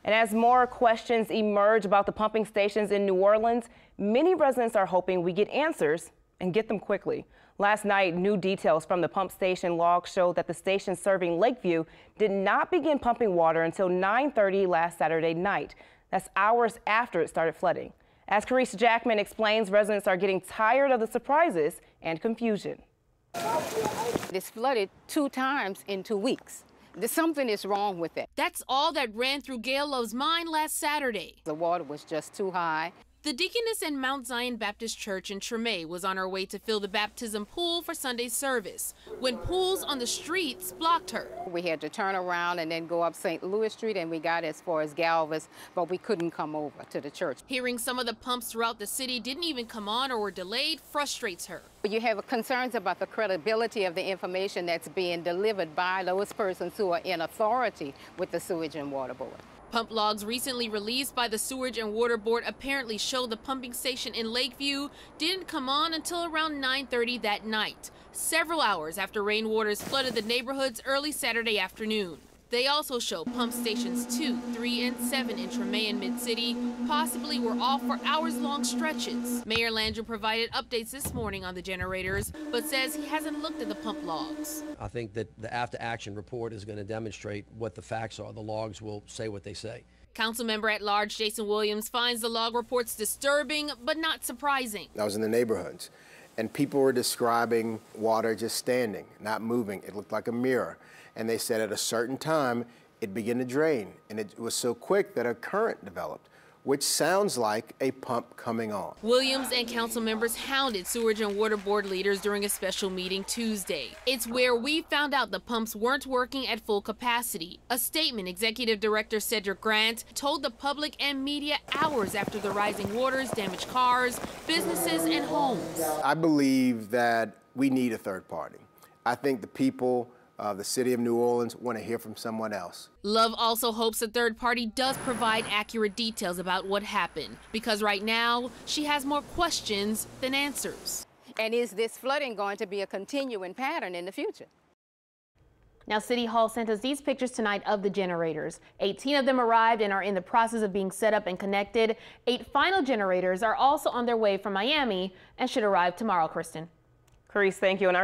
And as more questions emerge about the pumping stations in New Orleans, many residents are hoping we get answers and get them quickly. Last night, new details from the pump station log showed that the station serving Lakeview did not begin pumping water until 9:30 last Saturday night. That's hours after it started flooding. As Carissa Jackman explains, residents are getting tired of the surprises and confusion. It's flooded 2 times in 2 weeks. Something is wrong with it. That's all that ran through Gail Lowe's mind last Saturday. The water was just too high. The deaconess in Mount Zion Baptist Church in Treme was on her way to fill the baptism pool for Sunday service when pools on the streets blocked her. We had to turn around and then go up St. Louis Street, and we got as far as Galvez, but we couldn't come over to the church. Hearing some of the pumps throughout the city didn't even come on or were delayed frustrates her. You have concerns about the credibility of the information that's being delivered by those persons who are in authority with the Sewage and Water Board. Pump logs recently released by the Sewage and Water Board apparently show the pumping station in Lakeview didn't come on until around 9:30 that night, several hours after rainwaters flooded the neighborhoods early Saturday afternoon. They also show pump stations 2, 3, and 7 in Treme and Mid-City possibly were off for hours-long stretches. Mayor Landrieu provided updates this morning on the generators, but says he hasn't looked at the pump logs. I think that the after-action report is going to demonstrate what the facts are. The logs will say what they say. Councilmember at large Jason Williams finds the log reports disturbing, but not surprising. I was in the neighborhoods, and people were describing water just standing, not moving. It looked like a mirror. And they said at a certain time, it began to drain. And it was so quick that a current developed, which sounds like a pump coming on. Williams and council members hounded Sewage and Water Board leaders during a special meeting Tuesday. It's where we found out the pumps weren't working at full capacity. A statement Executive Director Cedric Grant told the public and media hours after the rising waters damaged cars, businesses, and homes. I believe that we need a third party. I think the people of the city of New Orleans want to hear from someone else. Love also hopes the third party does provide accurate details about what happened, because right now she has more questions than answers. And is this flooding going to be a continuing pattern in the future? Now, City Hall sent us these pictures tonight of the generators. 18 of them arrived and are in the process of being set up and connected. 8 final generators are also on their way from Miami and should arrive tomorrow, Kristen. Carice, thank you. And our